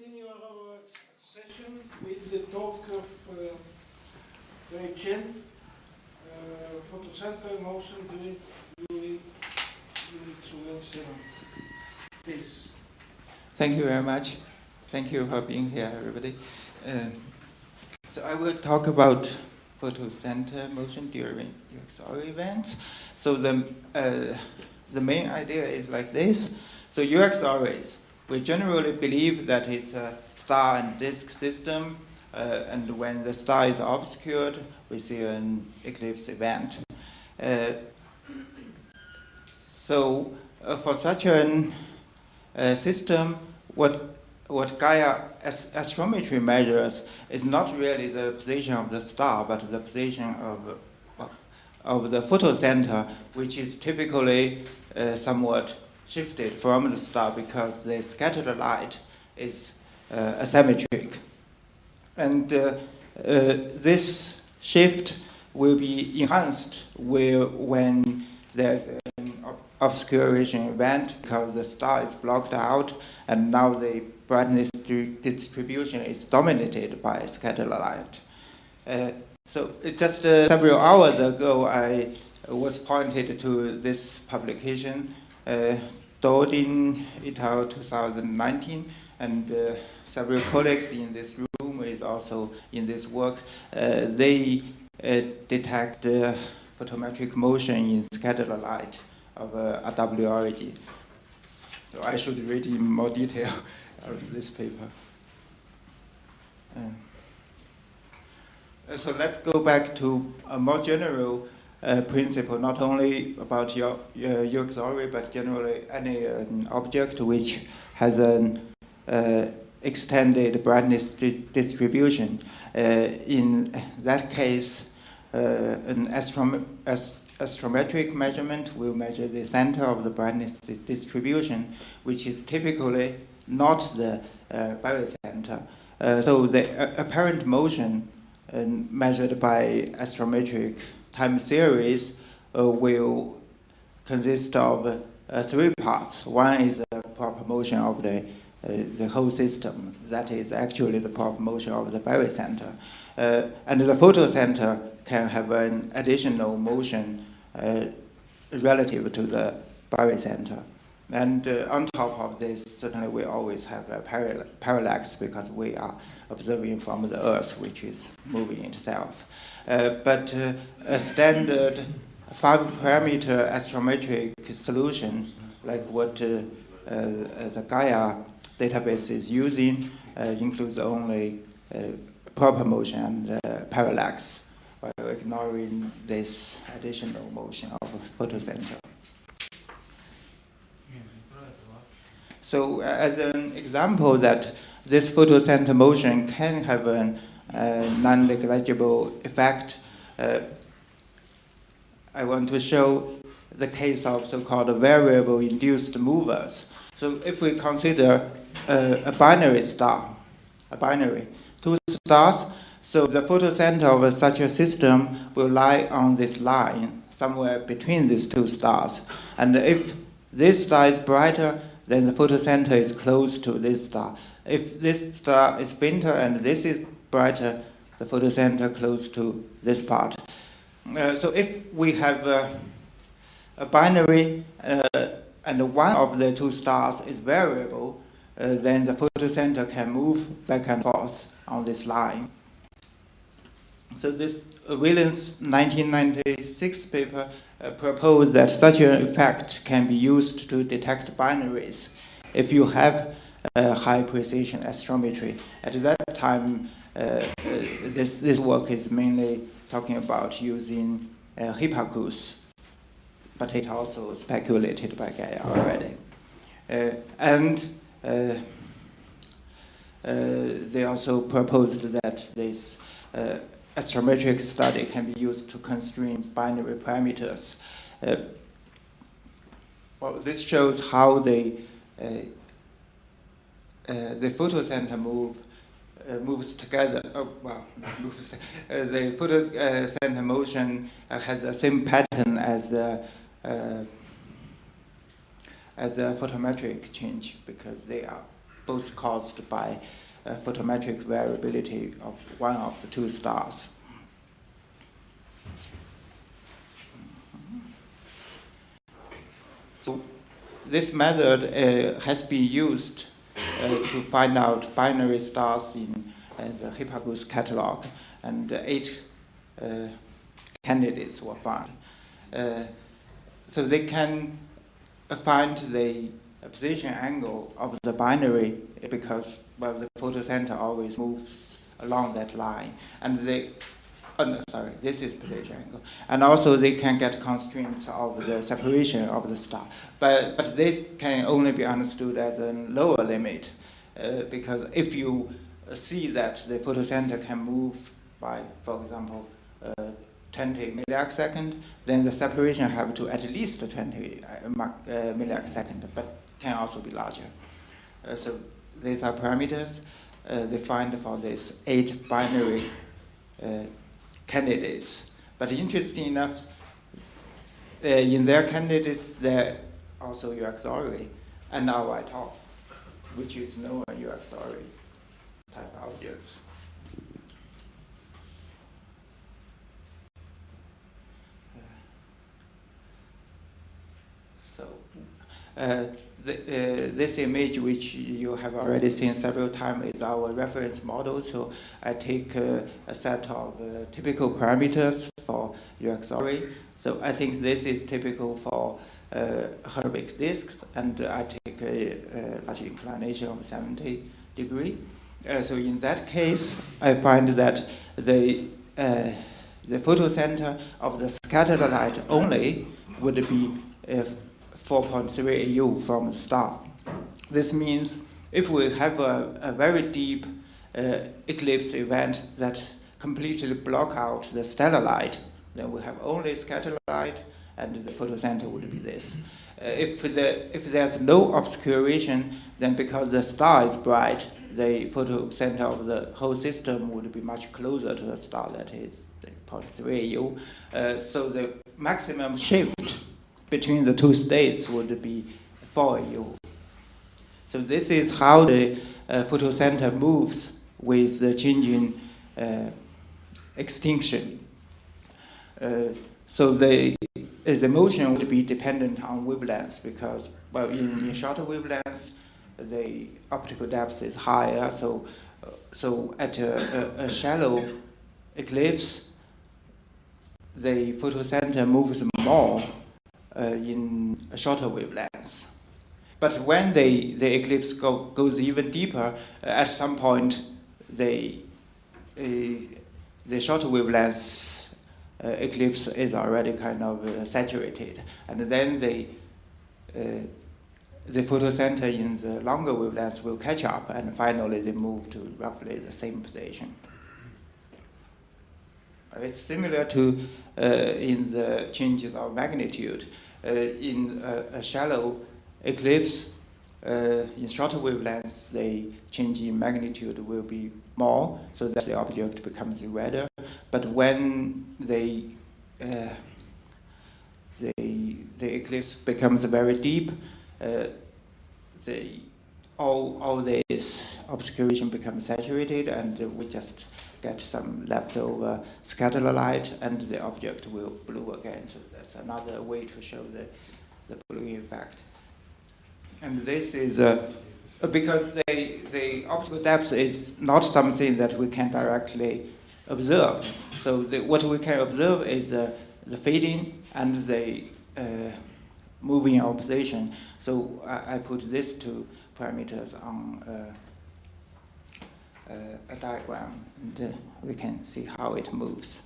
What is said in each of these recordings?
continue our session with the talk of Wei Chen, Photocenter motion during UXor 7. Please. Thank you very much. Thank you for being here, everybody. So I will talk about Photocenter motion during UXor events. So the main idea is like this. So UXor is, we generally believe that it's a star and disk system, and when the star is obscured, we see an eclipse event. So for such a system, what Gaia astrometry measures is not really the position of the star, but the position of the photocenter, which is typically somewhat shifted from the star because the scattered light is asymmetric. And this shift will be enhanced when there's an obscuration event because the star is blocked out and now the brightness distribution is dominated by scattered light. So just several hours ago, I was pointed to this publication, Dodin et al. 2019, and several colleagues in this room is also in this work. They detect photometric motion in scattered light of RW origin. So I should read in more detail of this paper. So let's go back to a more general principle, not only about UXor, but generally any object which has an extended brightness distribution. In that case, an astrometric measurement will measure the center of the brightness distribution, which is typically not the barycenter. So the apparent motion measured by astrometric time series will consist of three parts. One is the proper motion of the whole system. That is actually the proper motion of the barycenter. And the photocenter can have an additional motion relative to the barycenter. And on top of this, certainly we always have a parallax because we are observing from the Earth, which is moving itself. But a standard 5-parameter astrometric solution, like what the Gaia database is using, includes only proper motion and parallax, while ignoring this additional motion of photocenter. So as an example that this photocenter motion can have a non-negligible effect, I want to show the case of so-called variable-induced movers. So if we consider a binary star, two stars, so the photocenter of such a system will lie on this line, somewhere between these two stars. And if this star is brighter, then the photocenter is close to this star. If this star is fainter and this is brighter, the photocenter close to this part. So if we have a binary and one of the two stars is variable, then the photocenter can move back and forth on this line. So this Williams 1996 paper proposed that such an effect can be used to detect binaries if you have high precision astrometry. At that time, this work is mainly talking about using Hipparcos, but it also speculated by Gaia already. And they also proposed that this astrometric study can be used to constrain binary parameters. Well, this shows how the photocenter moves together. The photocenter motion has the same pattern as the photometric change because they are both caused by photometric variability of one of the two stars. So this method has been used to find out binary stars in the Hipparcos catalog, and 8 candidates were found. So they can find the position angle of the binary because, well, the photocenter always moves along that line, and they this is position angle. And also they can get constraints of the separation of the star. But this can only be understood as a lower limit, because if you see that the photocenter can move by, for example, 20 milliseconds, then the separation have to at least 20 milliseconds, but can also be larger. So these are parameters they find for these 8 binary candidates. But interesting enough, in their candidates, they're also UXor and now at all, which is known UXor type objects. So this image, which you have already seen several times, is our reference model. So I take a set of typical parameters for UXor. So I think this is typical for Hurwicke disks, and I take a large inclination of 70 degrees. So in that case, I find that the photocenter of the scattered light only would be 4.3 AU from the star. This means if we have a very deep eclipse event that completely block out the stellar light, then we have only scattered light, and the photocenter would be this. If there's no obscuration, then because the star is bright, the photocenter of the whole system would be much closer to the star, that is 0.3 AU. So the maximum shift between the two states would be 4 AU. So this is how the photocenter moves with the changing extinction. So the motion would be dependent on wavelengths because, well, in shorter wavelengths, the optical depth is higher. So at a shallow eclipse, the photocenter moves more in a shorter wavelengths. But when the eclipse goes even deeper, at some point, the shorter wavelengths eclipse is already kind of saturated, and then the photocenter in the longer wavelengths will catch up, and finally they move to roughly the same position. It's similar to in the changes of magnitude. In a shallow eclipse, in shorter wavelengths, the change in magnitude will be more, so that the object becomes redder. But when the eclipse becomes very deep, all this obscuration becomes saturated, and we just get some leftover scattered light, and the object will blue again. So that's another way to show the bluing effect. And this is because the optical depth is not something that we can directly observe. So what we can observe is the fading and the moving of position. So I put these two parameters on a diagram, and we can see how it moves.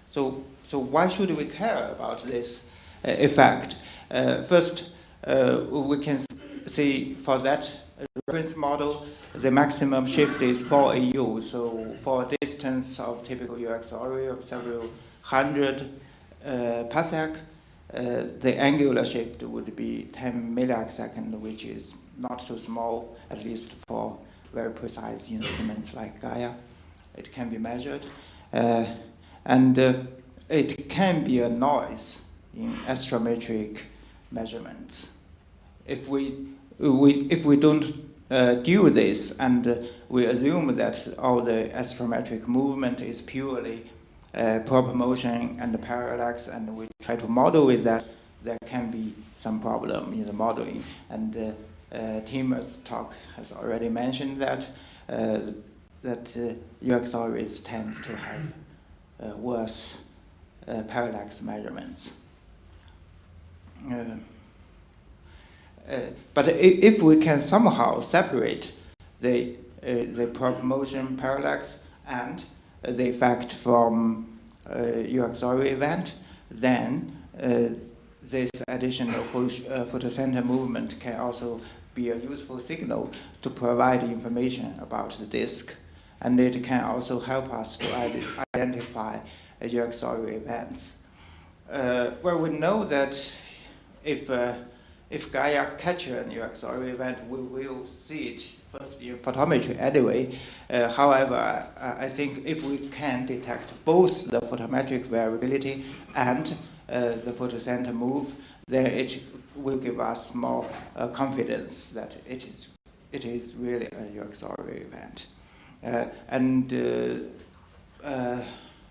So why should we care about this effect? First, we can see for that reference model, the maximum shift is 4 AU. So for a distance of typical UXor of several hundred parsec, the angular shift would be 10 milliseconds, which is not so small, at least for very precise instruments like Gaia. It can be measured. And it can be a noise in astrometric measurements. if we don't do this and we assume that all the astrometric movement is purely proper motion and parallax, and we try to model with that, there can be some problem in the modeling. And Tim's talk has already mentioned that UXor tends to have worse parallax measurements. But if we can somehow separate the proper motion parallax and the effect from UXor event, then this additional photocenter movement can also be a useful signal to provide information about the disk, and it can also help us to identify UXor events. Well, we know that if Gaia catches an UXor event, we will see it first in photometry anyway. However, I think if we can detect both the photometric variability and the photocenter move, then it will give us more confidence that it is really a UXor event. And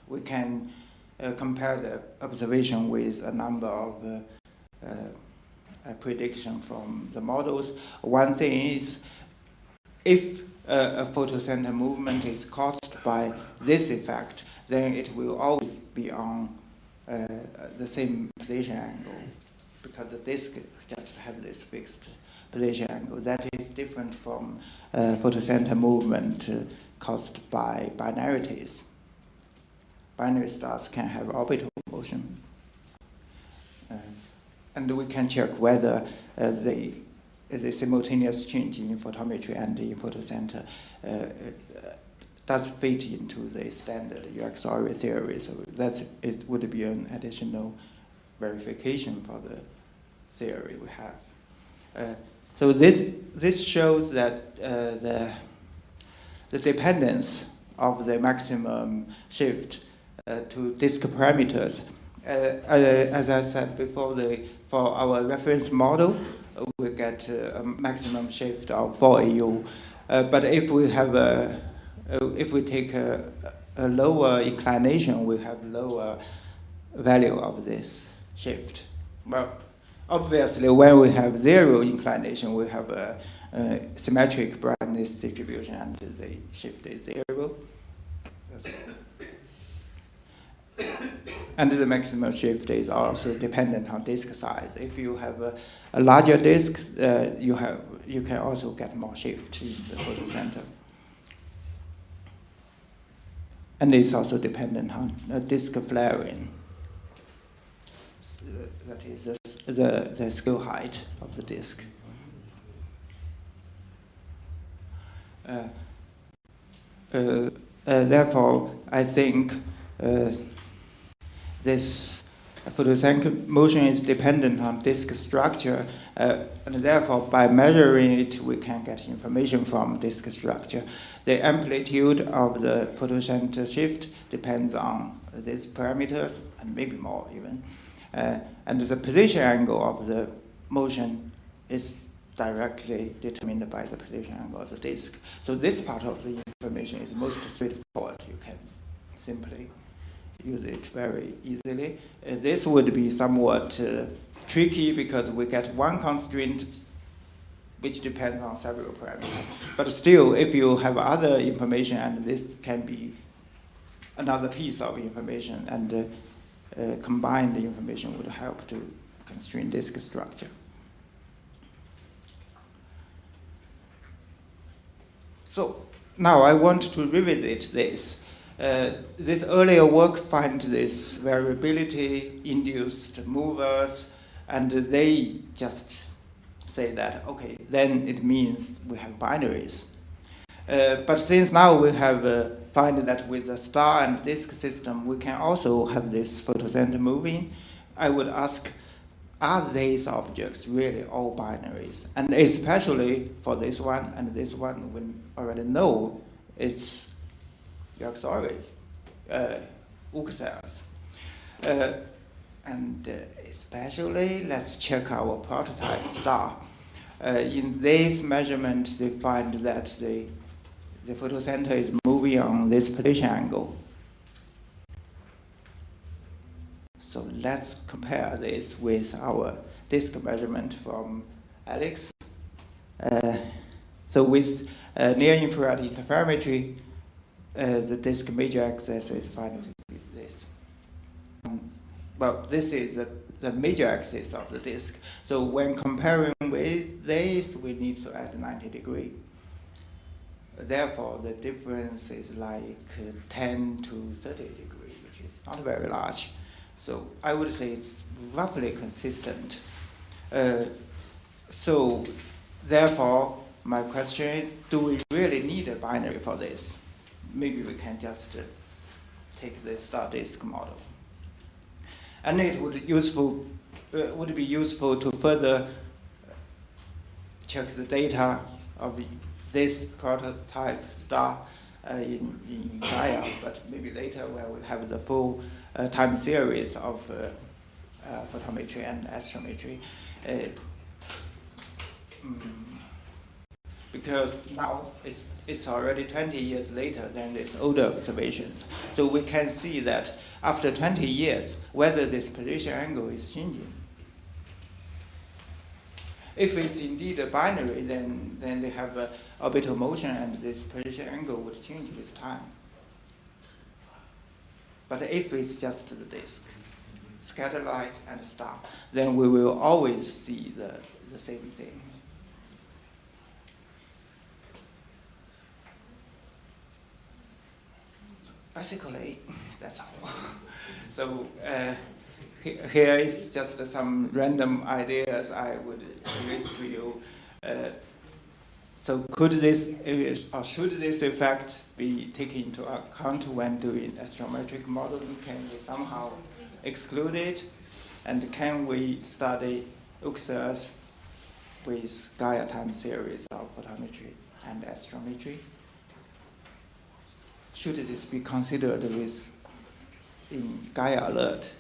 we can compare the observation with a number of prediction from the models. One thing is, if a photocenter movement is caused by this effect, then it will always be on the same position angle, because the disk just have this fixed position angle. That is different from photocenter movement caused by binarities. Binary stars can have orbital motion. And we can check whether the simultaneous change in photometry and in photocenter does fit into the standard UXor theory. So that it would be an additional verification for the theory we have. So this shows that the dependence of the maximum shift to disk parameters. As I said before, for our reference model, we get a maximum shift of 4 AU. But if we take a lower inclination, we have lower value of this shift. Well, obviously, when we have zero inclination, we have a symmetric brightness distribution, and the shift is zero. And the maximum shift is also dependent on disk size. If you have a larger disk, you can also get more shift in the photocenter. And it's also dependent on disk flaring. That is the scale height of the disk. Therefore, I think this photocenter motion is dependent on disk structure, and therefore by measuring it, we can get information from disk structure. The amplitude of the photocenter shift depends on these parameters, and maybe more even. And the position angle of the motion is directly determined by the position angle of the disk. So this part of the information is most straightforward. You can simply use it very easily. This would be somewhat tricky because we get one constraint which depends on several parameters. But still, if you have other information, and this can be another piece of information, and combined information would help to constrain disk structure. So now I want to revisit this. This earlier work finds this variability-induced movers, and they just say that, okay, then it means we have binaries. But since now we have find that with the star and disk system, we can also have this photocenter moving, I would ask, are these objects really all binaries? And especially for this one and this one, we already know it's UXor, UXors. And especially, let's check our prototype star. In this measurement, they find that the photocenter is moving on this position angle. So let's compare this with our disk measurement from Alex. So with near-infrared interferometry, the disk major axis is found to be this. Well, this is the major axis of the disk. So when comparing with this, we need to add 90 degrees. Therefore, the difference is like 10 to 30 degrees, which is not very large. So I would say it's roughly consistent. So therefore, my question is, do we really need a binary for this? Maybe we can just take the star disk model. And it would be useful to further check the data of this prototype star in Gaia, but maybe later when we have the full time series of photometry and astrometry. Because now it's already 20 years later than these older observations. So we can see that after 20 years, whether this position angle is changing. If it's indeed a binary, then they have a orbital motion and this position angle would change with time. But if it's just the disk, scatter light and star, then we will always see the same thing. Basically, that's all. So here is just some random ideas I would raise to you. So could this, or should this effect be taken into account when doing astrometric modeling? Can we somehow exclude it? And can we study UXors with Gaia time series of photometry and astrometry? Should this be considered in Gaia alert?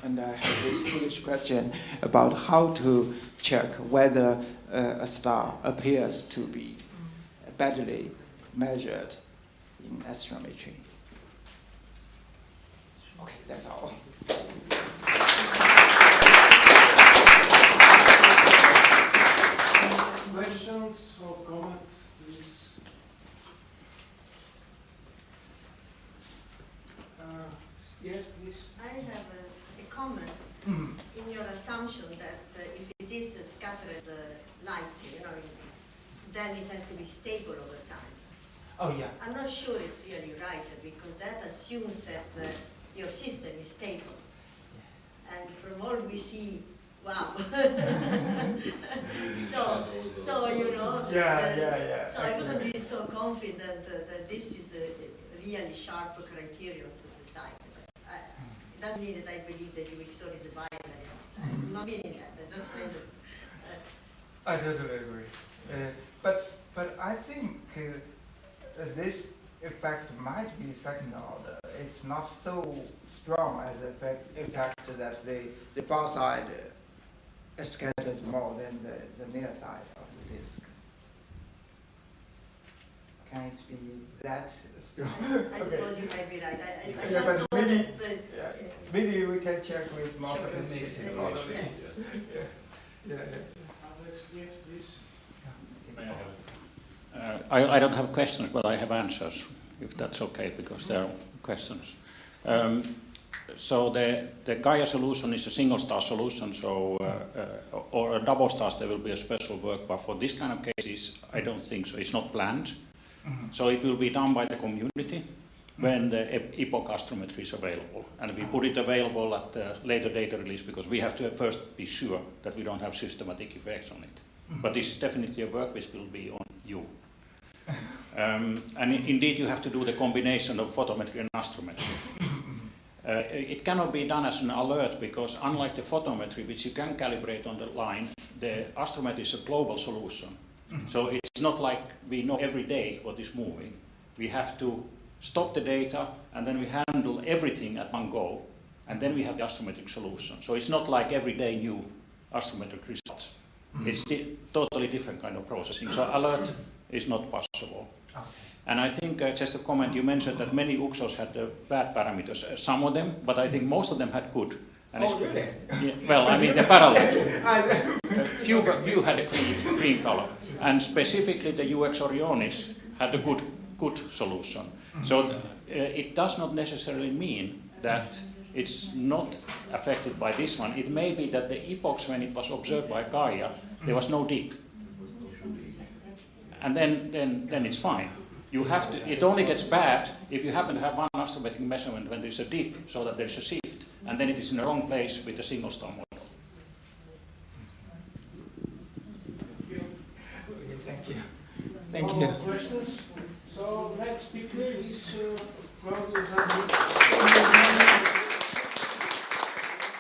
And I have this foolish question about how to check whether a star appears to be badly measured in astrometry. Okay, that's all. Questions or comments, please? Yes, please. I have a comment in your assumption that if it is a scattered light, then it has to be stable over time. Oh, yeah. I'm not sure it's really right because that assumes that your system is stable. And from all we see, wow. so Yeah. So I wouldn't be so confident that this is a really sharp criterion to decide. But it doesn't mean that I believe that UXor is a binary. I'm not meaning that. I just said I totally agree. But I think this effect might be second order. It's not so strong as the effect that the far side scatters more than the near side of the disk. Can it be that strong? I suppose you might be right. I Yeah, just but know maybe, that. maybe we can check with more Sure. sophisticated Yes. models. Yes. Yeah. Alex, yes, please. I don't have questions, but I have answers, if that's okay, because there are questions. So the Gaia solution is a single star solution, so or a double stars there will be a special work, but for this kind of cases I don't think so. It's not planned. So it will be done by the community when the epoch astrometry is available, and we put it available at the later data release because we have to first be sure that we don't have systematic effects on it. But this is definitely a work which will be on you. And indeed you have to do the combination of photometry and astrometry. It cannot be done as an alert because unlike the photometry, which you can calibrate on the line, the astrometry is a global solution. So it's not like we know every day what is moving. We have to stop the data and then we handle everything at one go and then we have the astrometric solution. So it's not like everyday new astrometric results. It's totally different kind of processing. So alert is not possible. Okay. And I think, just a comment, you mentioned that many UXors had bad parameters. Some of them, but I think most of them had good. And Oh, really? Yeah, well, I mean, the parallel. Few had a green color. And specifically the UXor Ionis had a good solution. So it does not necessarily mean that it's not affected by this one. It may be that the epochs when it was observed by Gaia, there was no dip. And then it's fine. You have to, it only gets bad if you happen to have one astrometric measurement when there's a dip, so that there's a shift, and then it is in the wrong place with the single star model.